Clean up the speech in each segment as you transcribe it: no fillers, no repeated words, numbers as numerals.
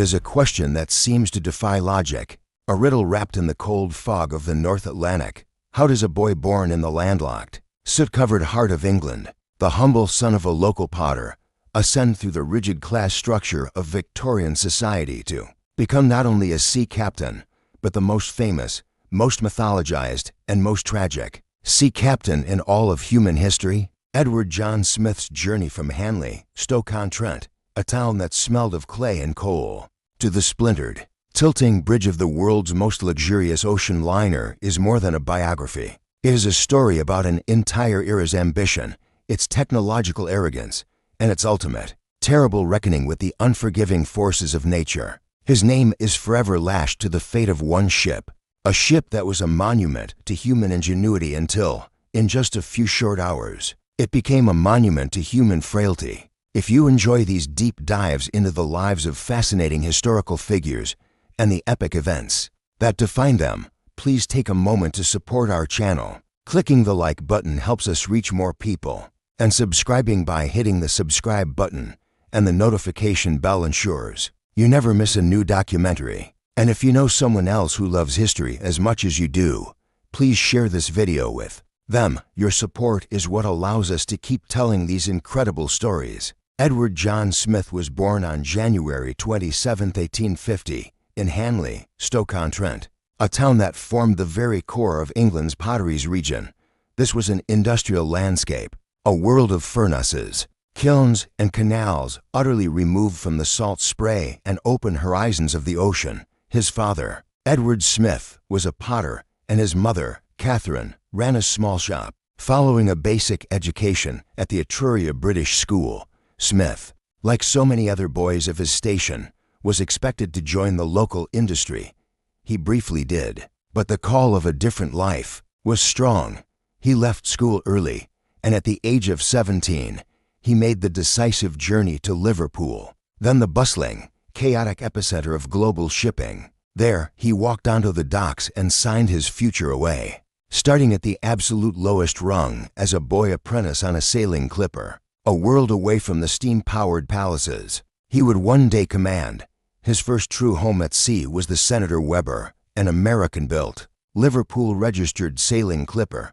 is a question that seems to defy logic, a riddle wrapped in the cold fog of the North Atlantic. How does a boy born in the landlocked, soot-covered heart of England, the humble son of a local potter, ascend through the rigid class structure of Victorian society to become not only a sea captain, but the most famous, most mythologized, and most tragic sea captain in all of human history? Edward John Smith's journey from Hanley, Stoke-on-Trent, a town that smelled of clay and coal, to the splintered, tilting bridge of the world's most luxurious ocean liner is more than a biography. It is a story about an entire era's ambition, its technological arrogance, and its ultimate, terrible reckoning with the unforgiving forces of nature. His name is forever lashed to the fate of one ship, a ship that was a monument to human ingenuity until, in just a few short hours, it became a monument to human frailty. If you enjoy these deep dives into the lives of fascinating historical figures and the epic events that define them, please take a moment to support our channel. Clicking the like button helps us reach more people, and subscribing by hitting the subscribe button and the notification bell ensures you never miss a new documentary. And if you know someone else who loves history as much as you do, please share this video with them. Your support is what allows us to keep telling these incredible stories. Edward John Smith was born on January 27, 1850, in Hanley, Stoke-on-Trent, a town that formed the very core of England's potteries region. This was an industrial landscape, a world of furnaces, kilns, and canals utterly removed from the salt spray and open horizons of the ocean. His father, Edward Smith, was a potter, and his mother, Catherine, ran a small shop. Following a basic education at the Etruria British School, Smith, like so many other boys of his station, was expected to join the local industry. He briefly did, but the call of a different life was strong. He left school early, and at the age of 17, he made the decisive journey to Liverpool, then the bustling, chaotic epicenter of global shipping. There, he walked onto the docks and signed his future away, starting at the absolute lowest rung as a boy apprentice on a sailing clipper, a world away from the steam-powered palaces he would one day command. His first true home at sea was the Senator Weber, an American-built, Liverpool-registered sailing clipper.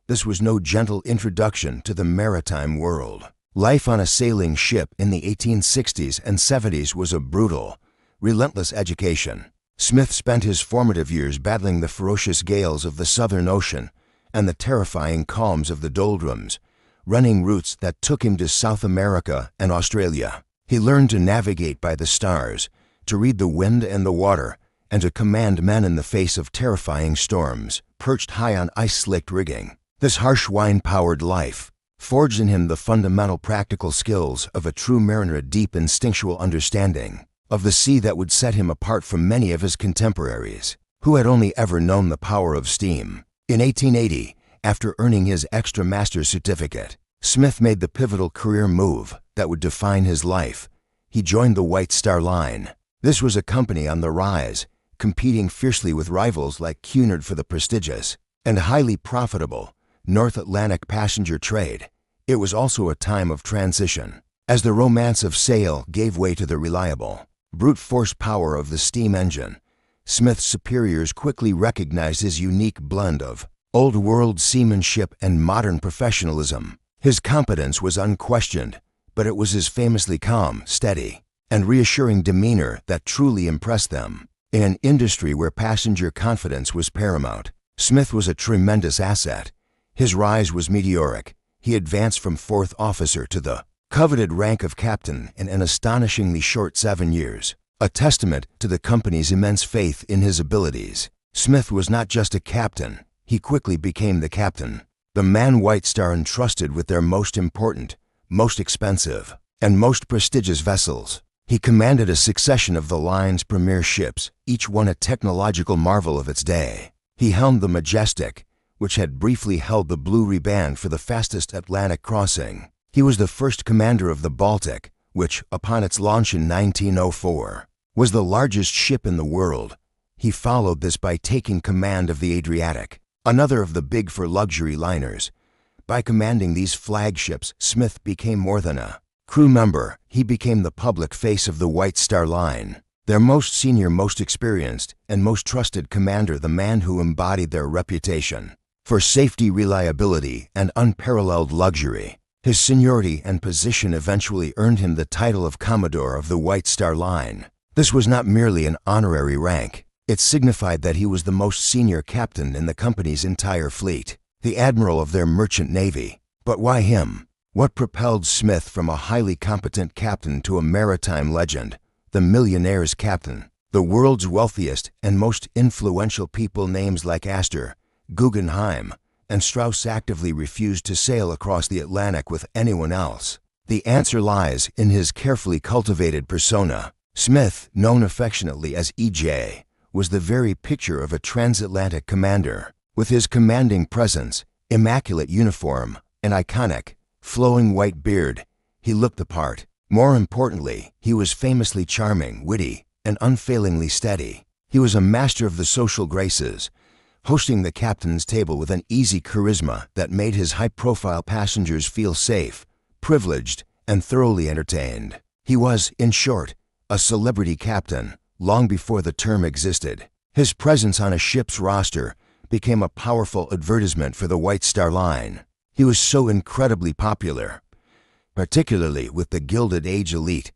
This was no gentle introduction to the maritime world. Life on a sailing ship in the 1860s and 70s was a brutal, relentless education. Smith spent his formative years battling the ferocious gales of the Southern Ocean and the terrifying calms of the doldrums, running routes that took him to South America and Australia. He learned to navigate by the stars, to read the wind and the water, and to command men in the face of terrifying storms, perched high on ice-slicked rigging. This harsh wine-powered life forged in him the fundamental practical skills of a true mariner, a deep instinctual understanding of the sea that would set him apart from many of his contemporaries, who had only ever known the power of steam. In 1880, after earning his extra master's certificate, Smith made the pivotal career move that would define his life. He joined the White Star Line. This was a company on the rise, competing fiercely with rivals like Cunard for the prestigious and highly profitable North Atlantic passenger trade. It was also a time of transition, as the romance of sail gave way to the reliable, brute force power of the steam engine. Smith's superiors quickly recognized his unique blend of old-world seamanship and modern professionalism. His competence was unquestioned, but it was his famously calm, steady, and reassuring demeanor that truly impressed them. In an industry where passenger confidence was paramount, Smith was a tremendous asset. His rise was meteoric. He advanced from fourth officer to the coveted rank of captain in an astonishingly short 7 years, a testament to the company's immense faith in his abilities. Smith was not just a captain, he quickly became the captain, the man White Star entrusted with their most important, most expensive, and most prestigious vessels. He commanded a succession of the line's premier ships, each one a technological marvel of its day. He helmed the Majestic, which had briefly held the blue riband for the fastest Atlantic crossing. He was the first commander of the Baltic, which, upon its launch in 1904, was the largest ship in the world. He followed this by taking command of the Adriatic, another of the big for luxury liners. By commanding these flagships, Smith became more than a crew member. He became the public face of the White Star Line. Their most senior, most experienced, and most trusted commander, the man who embodied their reputation for safety, reliability, and unparalleled luxury. His seniority and position eventually earned him the title of Commodore of the White Star Line. This was not merely an honorary rank. It signified that he was the most senior captain in the company's entire fleet, the admiral of their merchant navy. But why him? What propelled Smith from a highly competent captain to a maritime legend, the Millionaire's captain? The world's wealthiest and most influential people, names like Astor, Guggenheim, and Strauss, actively refused to sail across the Atlantic with anyone else. The answer lies in his carefully cultivated persona. Smith, known affectionately as EJ, was the very picture of a transatlantic commander. With his commanding presence, immaculate uniform, and iconic, flowing white beard, he looked the part. More importantly, he was famously charming, witty, and unfailingly steady. He was a master of the social graces, hosting the captain's table with an easy charisma that made his high-profile passengers feel safe, privileged, and thoroughly entertained. He was, in short, a celebrity captain, long before the term existed. His presence on a ship's roster became a powerful advertisement for the White Star Line. He was so incredibly popular, particularly with the Gilded Age elite,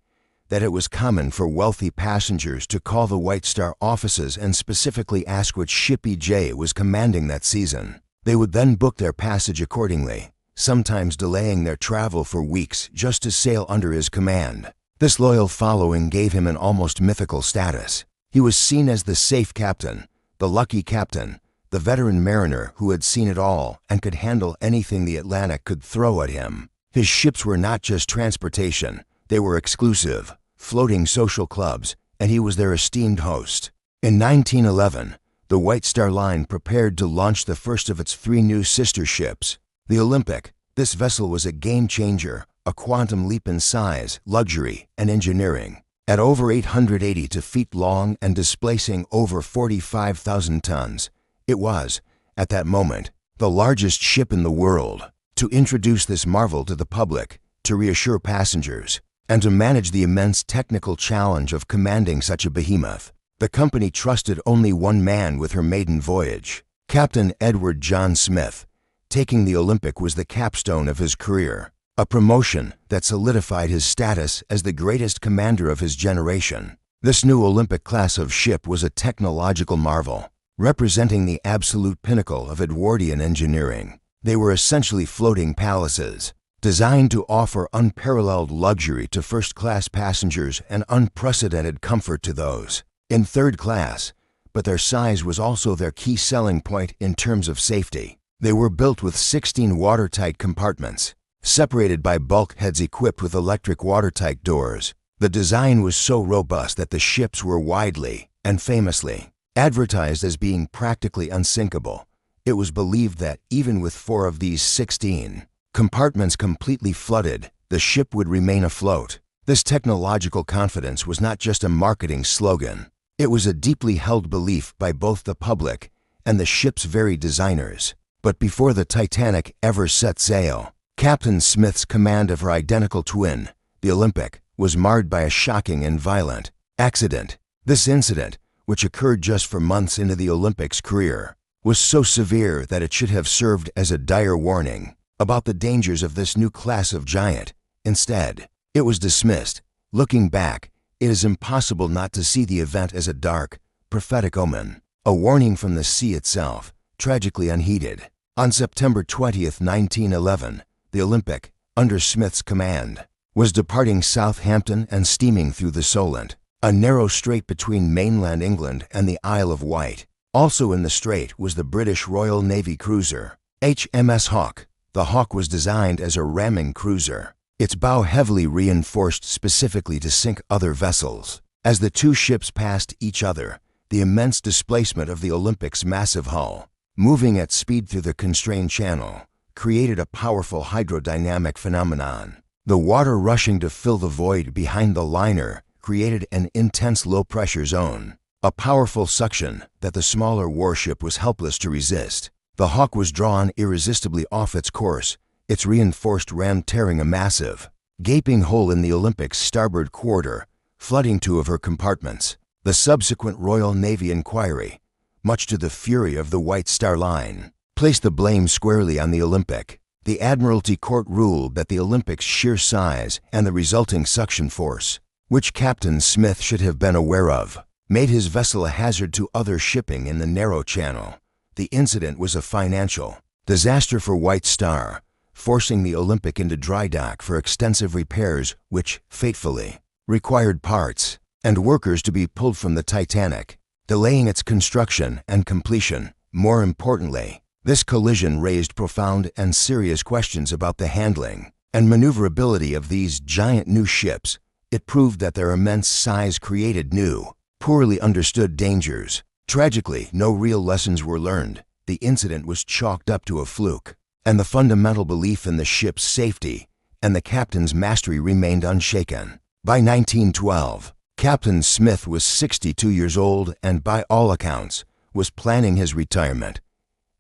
that it was common for wealthy passengers to call the White Star offices and specifically ask which ship EJ was commanding that season. They would then book their passage accordingly, sometimes delaying their travel for weeks just to sail under his command. This loyal following gave him an almost mythical status. He was seen as the safe captain, the lucky captain, the veteran mariner who had seen it all and could handle anything the Atlantic could throw at him. His ships were not just transportation, they were exclusive, floating social clubs, and he was their esteemed host. In 1911, the White Star Line prepared to launch the first of its 3 new sister ships, the Olympic. This vessel was a game-changer, a quantum leap in size, luxury, and engineering. At over 882 feet long and displacing over 45,000 tons, it was, at that moment, the largest ship in the world. To introduce this marvel to the public, to reassure passengers, and to manage the immense technical challenge of commanding such a behemoth, the company trusted only one man with her maiden voyage. Captain Edward John Smith. Taking the Olympic was the capstone of his career, a promotion that solidified his status as the greatest commander of his generation. This new Olympic class of ship was a technological marvel, representing the absolute pinnacle of Edwardian engineering. They were essentially floating palaces, designed to offer unparalleled luxury to first-class passengers and unprecedented comfort to those in third class, but their size was also their key selling point in terms of safety. They were built with 16 watertight compartments, separated by bulkheads equipped with electric watertight doors. The design was so robust that the ships were widely, and famously, advertised as being practically unsinkable. It was believed that even with 4 of these 16 compartments completely flooded, the ship would remain afloat. This technological confidence was not just a marketing slogan. It was a deeply held belief by both the public and the ship's very designers. But before the Titanic ever set sail, Captain Smith's command of her identical twin, the Olympic, was marred by a shocking and violent accident. This incident, which occurred just for months into the Olympic's career, was so severe that it should have served as a dire warning about the dangers of this new class of giant. Instead, it was dismissed. Looking back, it is impossible not to see the event as a dark, prophetic omen, a warning from the sea itself, tragically unheeded. On September 20, 1911, the Olympic, under Smith's command, was departing Southampton and steaming through the Solent, a narrow strait between mainland England and the Isle of Wight. Also in the strait was the British Royal Navy cruiser, HMS Hawke. The Hawke was designed as a ramming cruiser, its bow heavily reinforced specifically to sink other vessels. As the two ships passed each other, the immense displacement of the Olympic's massive hull, moving at speed through the constrained channel, created a powerful hydrodynamic phenomenon. The water rushing to fill the void behind the liner created an intense low-pressure zone, a powerful suction that the smaller warship was helpless to resist. The Hawke was drawn irresistibly off its course, its reinforced ram tearing a massive, gaping hole in the Olympic's starboard quarter, flooding two of her compartments. The subsequent Royal Navy inquiry, much to the fury of the White Star Line, placed the blame squarely on the Olympic. The Admiralty Court ruled that the Olympic's sheer size and the resulting suction force, which Captain Smith should have been aware of, made his vessel a hazard to other shipping in the narrow channel. The incident was a financial disaster for White Star, forcing the Olympic into dry dock for extensive repairs which, fatefully, required parts and workers to be pulled from the Titanic, delaying its construction and completion. More importantly, this collision raised profound and serious questions about the handling and maneuverability of these giant new ships. It proved that their immense size created new, poorly understood dangers. Tragically, no real lessons were learned. The incident was chalked up to a fluke, and the fundamental belief in the ship's safety and the captain's mastery remained unshaken. By 1912, Captain Smith was 62 years old and, by all accounts, was planning his retirement.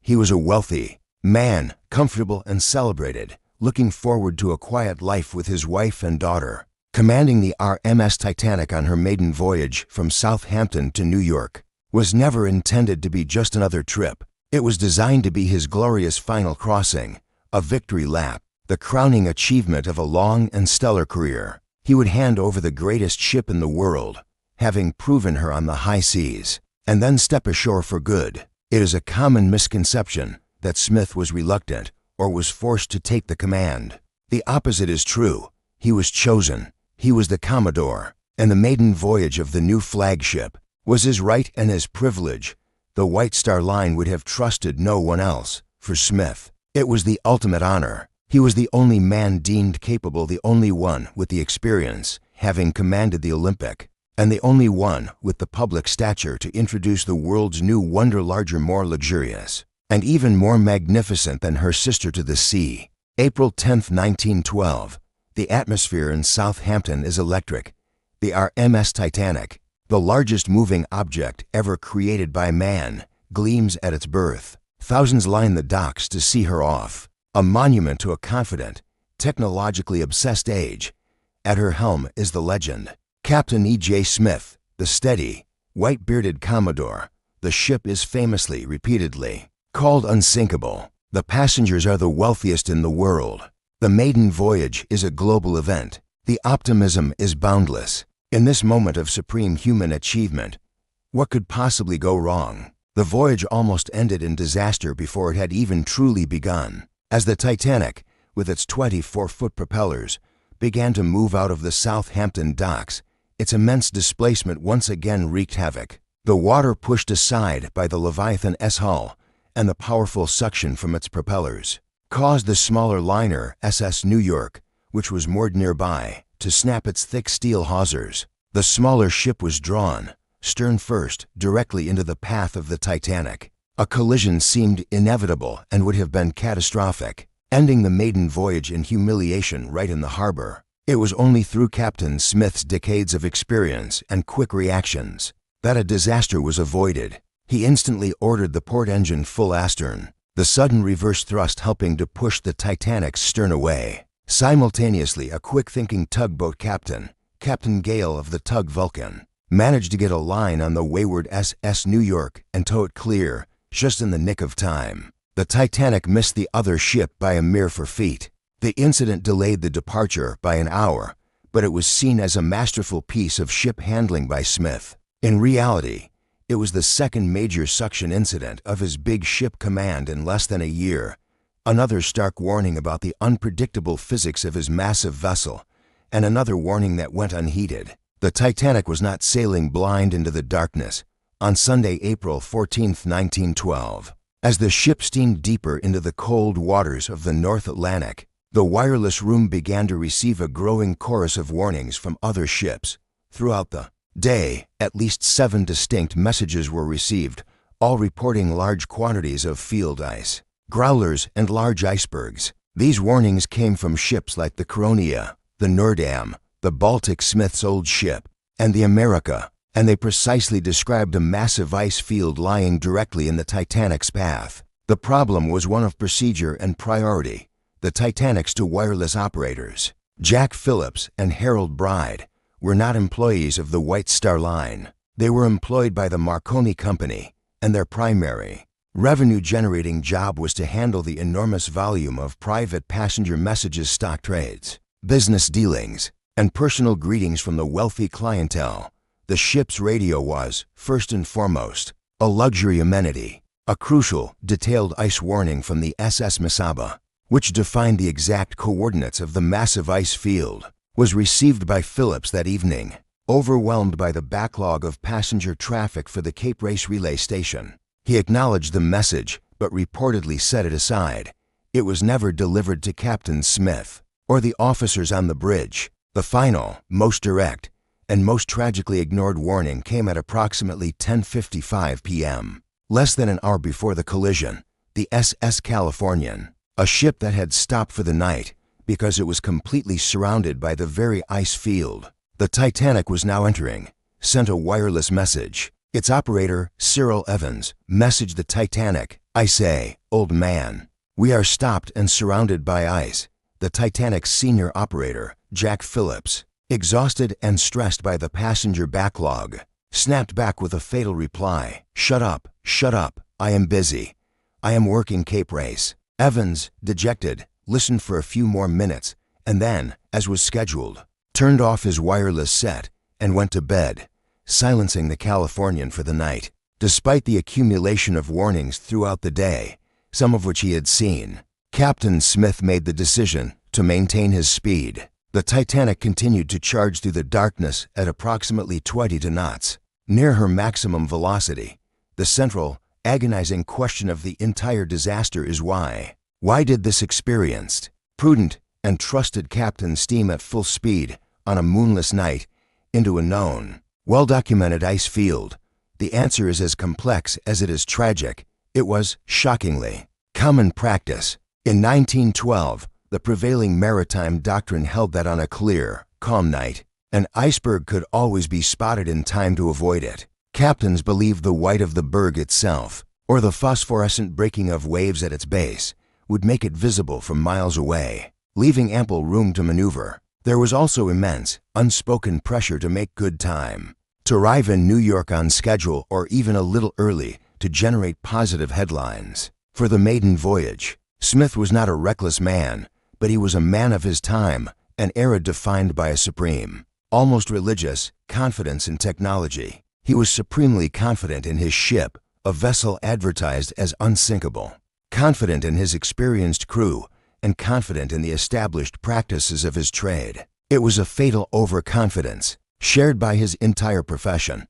He was a wealthy man, comfortable and celebrated, looking forward to a quiet life with his wife and daughter. Commanding the RMS Titanic on her maiden voyage from Southampton to New York was never intended to be just another trip. It was designed to be his glorious final crossing, a victory lap, the crowning achievement of a long and stellar career. He would hand over the greatest ship in the world, having proven her on the high seas, and then step ashore for good. It is a common misconception that Smith was reluctant or was forced to take the command. The opposite is true. He was chosen. He was the Commodore, and the maiden voyage of the new flagship was his right and his privilege. The White Star Line would have trusted no one else. For Smith, it was the ultimate honor. He was the only man deemed capable, the only one with the experience, having commanded the Olympic, and the only one with the public stature to introduce the world's new wonder, larger, more luxurious, and even more magnificent than her sister to the sea. April 10, 1912. The atmosphere in Southampton is electric. The RMS Titanic, the largest moving object ever created by man, gleams at its berth. Thousands line the docks to see her off, a monument to a confident, technologically obsessed age. At her helm is the legend, Captain E.J. Smith, the steady, white-bearded Commodore. The ship is famously, repeatedly, called unsinkable. The passengers are the wealthiest in the world. The maiden voyage is a global event. The optimism is boundless. In this moment of supreme human achievement, what could possibly go wrong? The voyage almost ended in disaster before it had even truly begun. As the Titanic, with its 24-foot propellers, began to move out of the Southampton docks, its immense displacement once again wreaked havoc. The water pushed aside by the Leviathan-S hull and the powerful suction from its propellers caused the smaller liner SS New York, which was moored nearby, to snap its thick steel hawsers. The smaller ship was drawn, stern first, directly into the path of the Titanic. A collision seemed inevitable and would have been catastrophic, ending the maiden voyage in humiliation right in the harbor. It was only through Captain Smith's decades of experience and quick reactions that a disaster was avoided. He instantly ordered the port engine full astern, the sudden reverse thrust helping to push the Titanic's stern away. Simultaneously, a quick-thinking tugboat captain, Captain Gale of the tug Vulcan, managed to get a line on the wayward SS New York and tow it clear, just in the nick of time. The Titanic missed the other ship by a mere 4 feet. The incident delayed the departure by an hour, but it was seen as a masterful piece of ship handling by Smith. In reality, it was the second major suction incident of his big ship command in less than a year, another stark warning about the unpredictable physics of his massive vessel, and another warning that went unheeded. The Titanic was not sailing blind into the darkness. On Sunday, April 14, 1912, as the ship steamed deeper into the cold waters of the North Atlantic, the wireless room began to receive a growing chorus of warnings from other ships. Throughout the day, at least 7 distinct messages were received, all reporting large quantities of field ice, growlers, and large icebergs. These warnings came from ships like the Coronia, the Noordam, the Baltic, Smith's old ship, and the America, and they precisely described a massive ice field lying directly in the Titanic's path. The problem was one of procedure and priority. The Titanic's two wireless operators, Jack Phillips and Harold Bride, were not employees of the White Star Line. They were employed by the Marconi Company, and their primary revenue-generating job was to handle the enormous volume of private passenger messages, stock trades, business dealings, and personal greetings from the wealthy clientele. The ship's radio was, first and foremost, a luxury amenity. A crucial, detailed ice warning from the SS Mesaba, which defined the exact coordinates of the massive ice field, was received by Phillips that evening. Overwhelmed by the backlog of passenger traffic for the Cape Race relay station, he acknowledged the message but reportedly set it aside. It was never delivered to Captain Smith or the officers on the bridge. The final, most direct, and most tragically ignored warning came at approximately 10:55 p.m. Less than an hour before the collision. The SS Californian, a ship that had stopped for the night because it was completely surrounded by the very ice field the Titanic was now entering, sent a wireless message. Its operator, Cyril Evans, messaged the Titanic, "I say, old man, we are stopped and surrounded by ice." The Titanic's senior operator, Jack Phillips, exhausted and stressed by the passenger backlog, snapped back with a fatal reply, shut up, I am busy. I am working Cape Race." Evans, dejected, listened for a few more minutes and then, as was scheduled, turned off his wireless set and went to bed, silencing the Californian for the night. Despite the accumulation of warnings throughout the day, some of which he had seen, Captain Smith made the decision to maintain his speed. The Titanic continued to charge through the darkness at approximately 20 knots, near her maximum velocity. The central, agonizing question of the entire disaster is why. Why did this experienced, prudent, and trusted captain steam at full speed on a moonless night into a known, well-documented ice field? The answer is as complex as it is tragic. It was, shockingly, common practice. In 1912, the prevailing maritime doctrine held that on a clear, calm night, an iceberg could always be spotted in time to avoid it. Captains believed the white of the berg itself, or the phosphorescent breaking of waves at its base, would make it visible from miles away, leaving ample room to maneuver. There was also immense, unspoken pressure to make good time, to arrive in New York on schedule or even a little early to generate positive headlines. For the maiden voyage, Smith was not a reckless man, but he was a man of his time, an era defined by a supreme, almost religious, confidence in technology. He was supremely confident in his ship, a vessel advertised as unsinkable, confident in his experienced crew, and confident in the established practices of his trade. It was a fatal overconfidence, shared by his entire profession.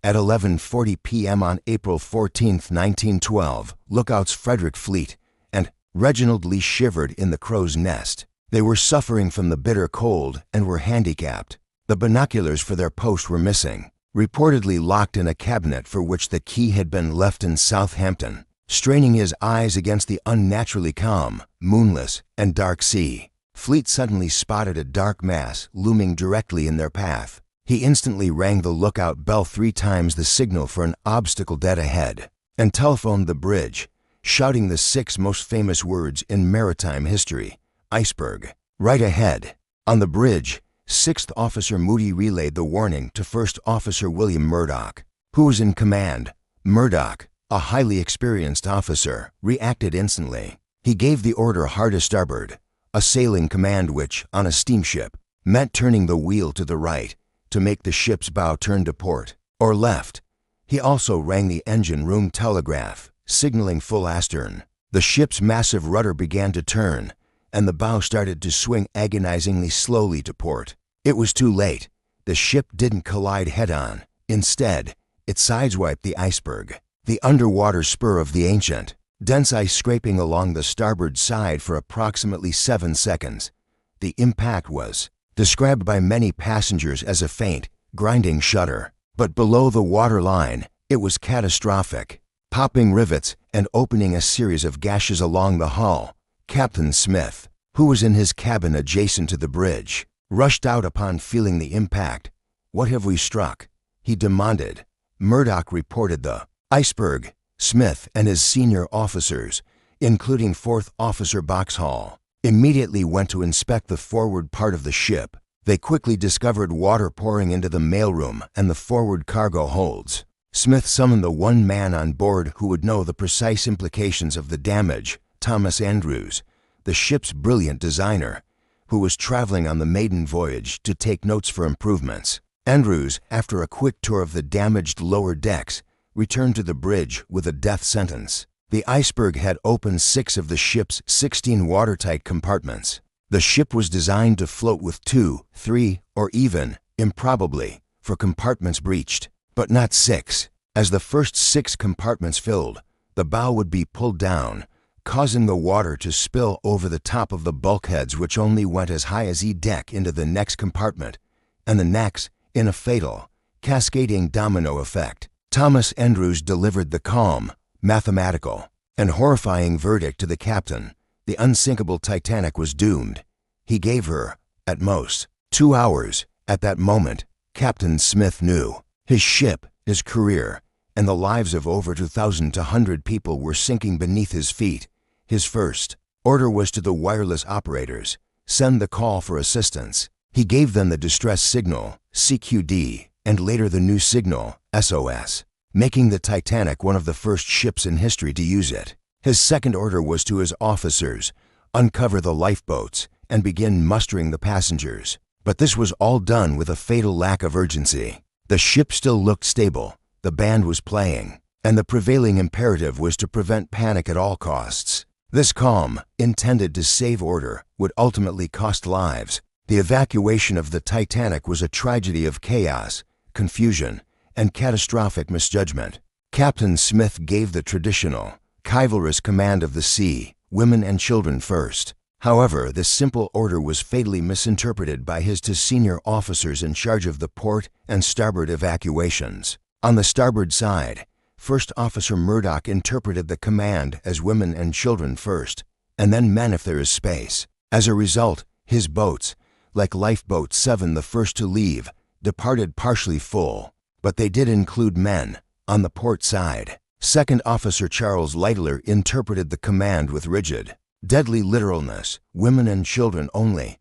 At 11:40 p.m. on April 14, 1912, lookouts Frederick Fleet and Reginald Lee shivered in the crow's nest. They were suffering from the bitter cold and were handicapped. The binoculars for their post were missing, reportedly locked in a cabinet for which the key had been left in Southampton. Straining his eyes against the unnaturally calm, moonless, and dark sea, Fleet suddenly spotted a dark mass looming directly in their path. He instantly rang the lookout bell 3 times, the signal for an obstacle dead ahead, and telephoned the bridge, shouting the 6 most famous words in maritime history: iceberg, right ahead. On the bridge, 6th Officer Moody relayed the warning to 1st Officer William Murdoch, who was in command. Murdoch, a highly experienced officer, reacted instantly. He gave the order hard a starboard, a sailing command which, on a steamship, meant turning the wheel to the right to make the ship's bow turn to port, or left. He also rang the engine room telegraph, signaling full astern. The ship's massive rudder began to turn, and the bow started to swing agonizingly slowly to port. It was too late. The ship didn't collide head-on. Instead, it sideswiped the iceberg, the underwater spur of the ancient, dense ice scraping along the starboard side for approximately 7 seconds. The impact was described by many passengers as a faint, grinding shudder, but below the waterline, it was catastrophic, popping rivets and opening a series of gashes along the hull. Captain Smith, who was in his cabin adjacent to the bridge, rushed out upon feeling the impact. "What have we struck?" he demanded. Murdoch reported the iceberg. Smith and his senior officers, including 4th Officer Boxhall, immediately went to inspect the forward part of the ship. They quickly discovered water pouring into the mailroom and the forward cargo holds. Smith summoned the one man on board who would know the precise implications of the damage, Thomas Andrews, the ship's brilliant designer, who was traveling on the maiden voyage to take notes for improvements. Andrews, after a quick tour of the damaged lower decks, returned to the bridge with a death sentence. The iceberg had opened 6 of the ship's 16 watertight compartments. The ship was designed to float with 2, 3, or even, improbably, for compartments breached, but not 6. As the first 6 compartments filled, the bow would be pulled down, causing the water to spill over the top of the bulkheads, which only went as high as E-deck into the next compartment, and the next in a fatal, cascading domino effect. Thomas Andrews delivered the calm, mathematical, and horrifying verdict to the captain. The unsinkable Titanic was doomed. He gave her, at most, 2 hours. At that moment, Captain Smith knew. His ship, his career, and the lives of over 2,200 people were sinking beneath his feet. His first order was to the wireless operators: send the call for assistance. He gave them the distress signal, CQD, and later the new signal, SOS, making the Titanic one of the first ships in history to use it. His second order was to his officers: uncover the lifeboats and begin mustering the passengers. But this was all done with a fatal lack of urgency. The ship still looked stable, the band was playing, and the prevailing imperative was to prevent panic at all costs. This calm, intended to save order, would ultimately cost lives. The evacuation of the Titanic was a tragedy of chaos, confusion, and catastrophic misjudgment. Captain Smith gave the traditional, chivalrous command of the sea: women and children first. However, this simple order was fatally misinterpreted by his 2 senior officers in charge of the port and starboard evacuations. On the starboard side, First Officer Murdoch interpreted the command as women and children first, and then men if there is space. As a result, his boats, like Lifeboat 7, the first to leave, departed partially full, but they did include men on the port side. Second Officer Charles Lightler interpreted the command with rigid, deadly literalness: women and children only.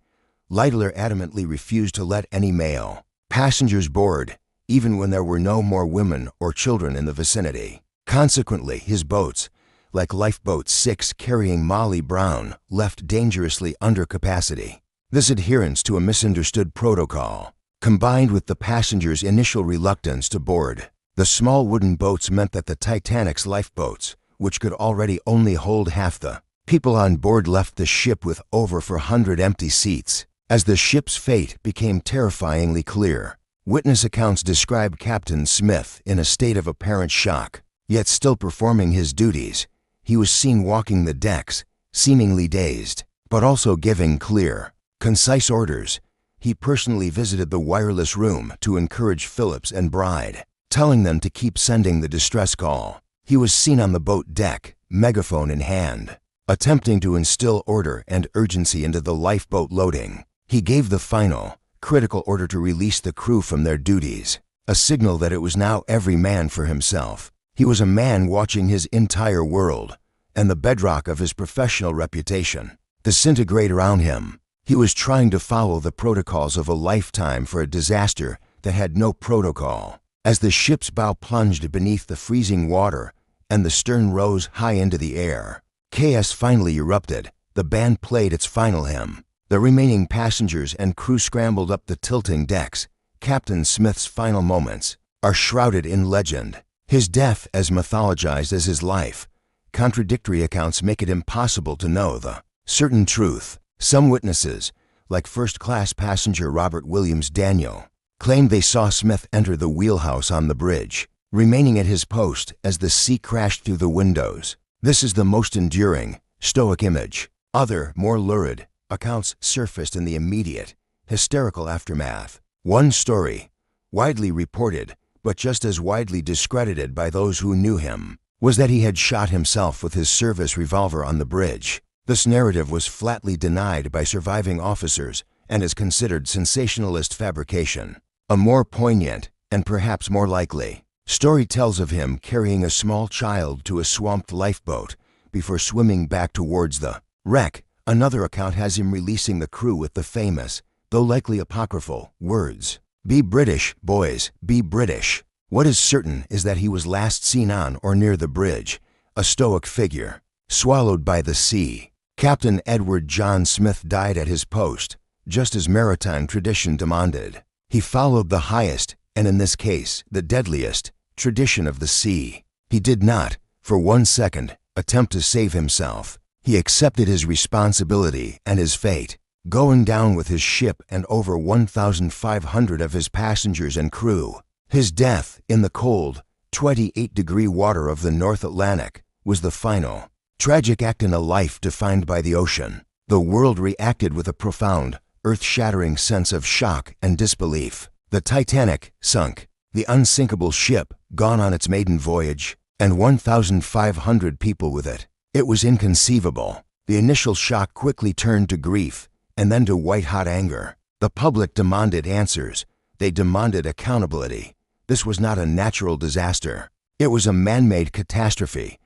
Lightler adamantly refused to let any male passengers board, even when there were no more women or children in the vicinity. Consequently, his boats, like Lifeboat 6 carrying Molly Brown, left dangerously under capacity. This adherence to a misunderstood protocol, combined with the passengers' initial reluctance to board the small wooden boats, meant that the Titanic's lifeboats, which could already only hold half the people on board, left the ship with over 400 empty seats. As the ship's fate became terrifyingly clear, witness accounts describe Captain Smith in a state of apparent shock, yet still performing his duties. He was seen walking the decks, seemingly dazed, but also giving clear, concise orders. He personally visited the wireless room to encourage Phillips and Bride, telling them to keep sending the distress call. He was seen on the boat deck, megaphone in hand, attempting to instill order and urgency into the lifeboat loading. He gave the final, critical order to release the crew from their duties, a signal that it was now every man for himself. He was a man watching his entire world, and the bedrock of his professional reputation, disintegrate around him. He was trying to follow the protocols of a lifetime for a disaster that had no protocol. As the ship's bow plunged beneath the freezing water and the stern rose high into the air, chaos finally erupted. The band played its final hymn. The remaining passengers and crew scrambled up the tilting decks. Captain Smith's final moments are shrouded in legend. His death as mythologized as his life. Contradictory accounts make it impossible to know the certain truth. Some witnesses, like first-class passenger Robert Williams Daniel, claimed they saw Smith enter the wheelhouse on the bridge, remaining at his post as the sea crashed through the windows. This is the most enduring, stoic image. Other, more lurid, accounts surfaced in the immediate, hysterical aftermath. One story, widely reported, but just as widely discredited by those who knew him, was that he had shot himself with his service revolver on the bridge. This narrative was flatly denied by surviving officers and is considered sensationalist fabrication. A more poignant, and perhaps more likely, story tells of him carrying a small child to a swamped lifeboat before swimming back towards the wreck. Another account has him releasing the crew with the famous though likely apocryphal, words. "Be British, boys, be British." What is certain is that he was last seen on or near the bridge, a stoic figure, swallowed by the sea. Captain Edward John Smith died at his post, just as maritime tradition demanded. He followed the highest, and in this case, the deadliest, tradition of the sea. He did not, for 1 second, attempt to save himself. He accepted his responsibility and his fate, going down with his ship and over 1,500 of his passengers and crew. His death in the cold, 28-degree water of the North Atlantic was the final, tragic act in a life defined by the ocean. The world reacted with a profound, earth-shattering sense of shock and disbelief. The Titanic sunk, the unsinkable ship gone on its maiden voyage, and 1,500 people with it. It was inconceivable. The initial shock quickly turned to grief, and then to white-hot anger. The public demanded answers. They demanded accountability. This was not a natural disaster. It was a man-made catastrophe.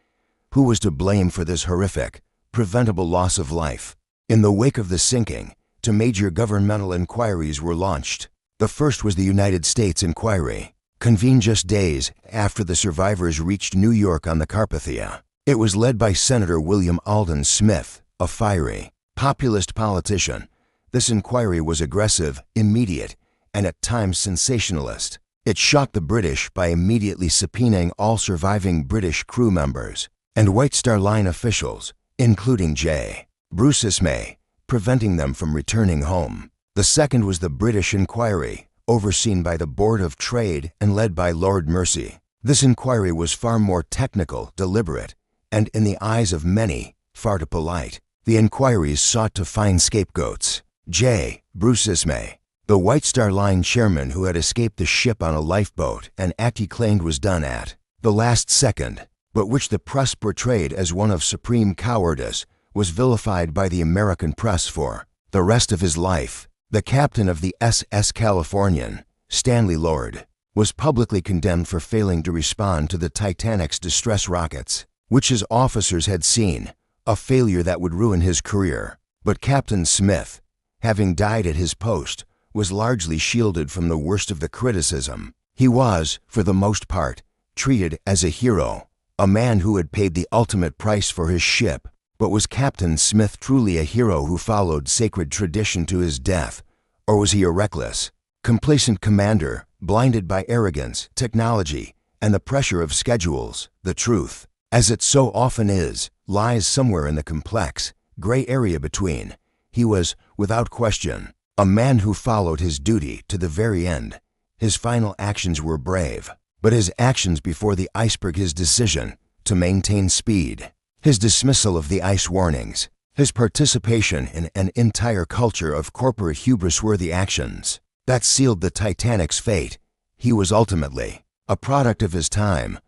Who was to blame for this horrific, preventable loss of life? In the wake of the sinking, two major governmental inquiries were launched. The first was the United States inquiry, convened just days after the survivors reached New York on the Carpathia. It was led by Senator William Alden Smith, a fiery, populist politician. This inquiry was aggressive, immediate, and at times sensationalist. It shocked the British by immediately subpoenaing all surviving British crew members and White Star Line officials, including J. Bruce Ismay, preventing them from returning home. The second was the British inquiry, overseen by the Board of Trade and led by Lord Mersey. This inquiry was far more technical, deliberate, and in the eyes of many, far too polite. The inquiries sought to find scapegoats. J. Bruce Ismay, the White Star Line chairman who had escaped the ship on a lifeboat, an act he claimed was done at the last second, but which the press portrayed as one of supreme cowardice, was vilified by the American press for the rest of his life. The captain of the SS Californian, Stanley Lord, was publicly condemned for failing to respond to the Titanic's distress rockets, which his officers had seen, a failure that would ruin his career. But Captain Smith, having died at his post, was largely shielded from the worst of the criticism. He was, for the most part, treated as a hero, a man who had paid the ultimate price for his ship. But was Captain Smith truly a hero who followed sacred tradition to his death, or was he a reckless, complacent commander, blinded by arrogance, technology, and the pressure of schedules? The truth, as it so often is, lies somewhere in the complex, gray area between. He was, without question, a man who followed his duty to the very end. His final actions were brave, but his actions before the iceberg, his decision to maintain speed, his dismissal of the ice warnings, his participation in an entire culture of corporate hubris-worthy actions, that sealed the Titanic's fate. He was ultimately a product of his time.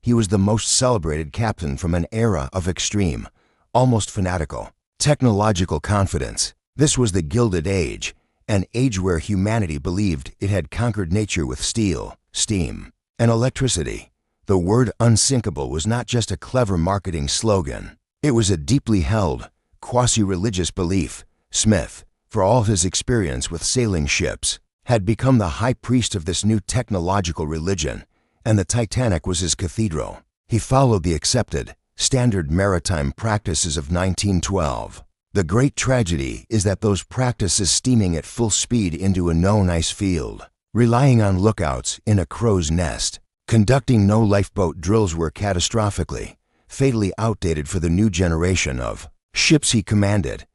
He was the most celebrated captain from an era of extreme, almost fanatical, technological confidence. This was the Gilded Age, an age where humanity believed it had conquered nature with steel, steam, and electricity. The word unsinkable was not just a clever marketing slogan. It was a deeply held, quasi-religious belief. Smith, for all his experience with sailing ships, had become the high priest of this new technological religion, and the Titanic was his cathedral. He followed the accepted, standard maritime practices of 1912. The great tragedy is that those practices, steaming at full speed into a known ice field, relying on lookouts in a crow's nest, conducting no lifeboat drills, were catastrophically, fatally outdated for the new generation of ships he commanded.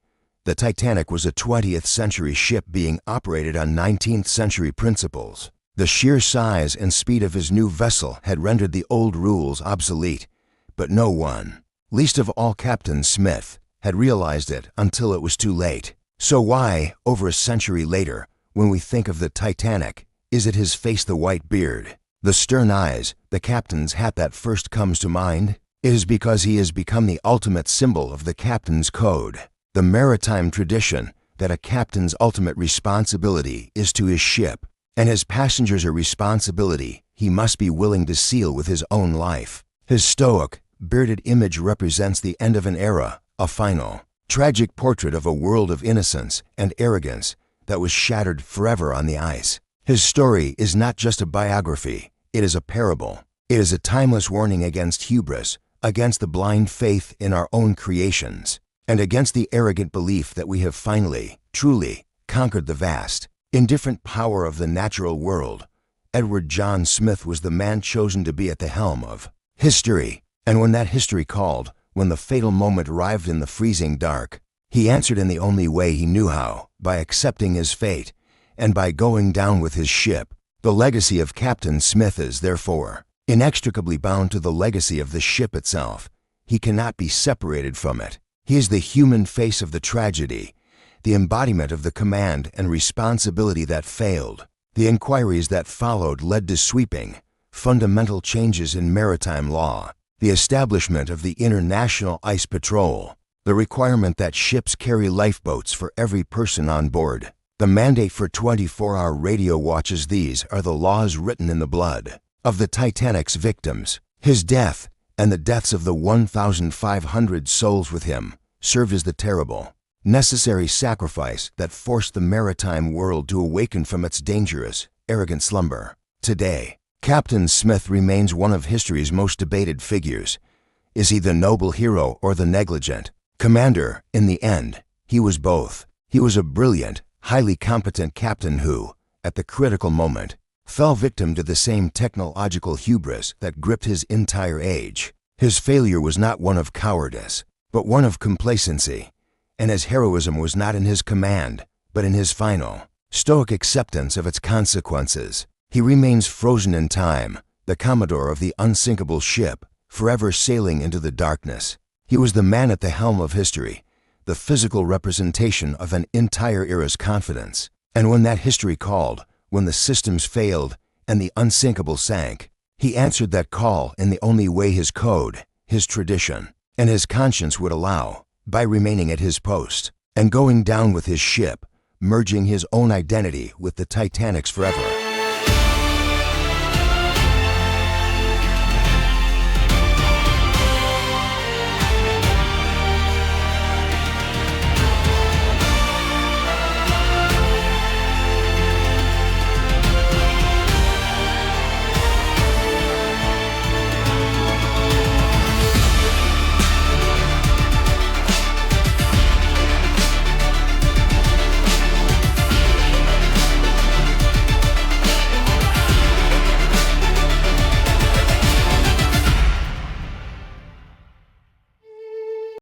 The Titanic was a 20th century ship being operated on 19th century principles. The sheer size and speed of his new vessel had rendered the old rules obsolete, but no one, least of all Captain Smith, had realized it until it was too late. So why, over a century later, when we think of the Titanic, is it his face, the white beard, the stern eyes, the captain's hat that first comes to mind? It is because he has become the ultimate symbol of the captain's code, the maritime tradition that a captain's ultimate responsibility is to his ship, and his passengers a responsibility he must be willing to seal with his own life. His stoic, bearded image represents the end of an era, a final, tragic portrait of a world of innocence and arrogance that was shattered forever on the ice. His story is not just a biography, it is a parable. It is a timeless warning against hubris, against the blind faith in our own creations, and against the arrogant belief that we have finally, truly, conquered the vast, indifferent power of the natural world. Edward John Smith was the man chosen to be at the helm of history, and when that history called, when the fatal moment arrived in the freezing dark, he answered in the only way he knew how, by accepting his fate, and by going down with his ship. The legacy of Captain Smith is, therefore, inextricably bound to the legacy of the ship itself. He cannot be separated from it. He is the human face of the tragedy, the embodiment of the command and responsibility that failed. The inquiries that followed led to sweeping, fundamental changes in maritime law, the establishment of the International Ice Patrol, the requirement that ships carry lifeboats for every person on board, the mandate for 24-hour radio watches. These are the laws written in the blood of the Titanic's victims. His death, and the deaths of the 1,500 souls with him, served as the terrible, necessary sacrifice that forced the maritime world to awaken from its dangerous, arrogant slumber. Today, Captain Smith remains one of history's most debated figures. Is he the noble hero or the negligent commander? In the end, he was both. He was a brilliant, highly competent captain who, at the critical moment, fell victim to the same technological hubris that gripped his entire age. His failure was not one of cowardice, but one of complacency, and his heroism was not in his command, but in his final, stoic acceptance of its consequences. He remains frozen in time, the Commodore of the unsinkable ship, forever sailing into the darkness. He was the man at the helm of history, the physical representation of an entire era's confidence. And when that history called, when the systems failed and the unsinkable sank, he answered that call in the only way his code, his tradition, and his conscience would allow, by remaining at his post and going down with his ship, merging his own identity with the Titanic's forever.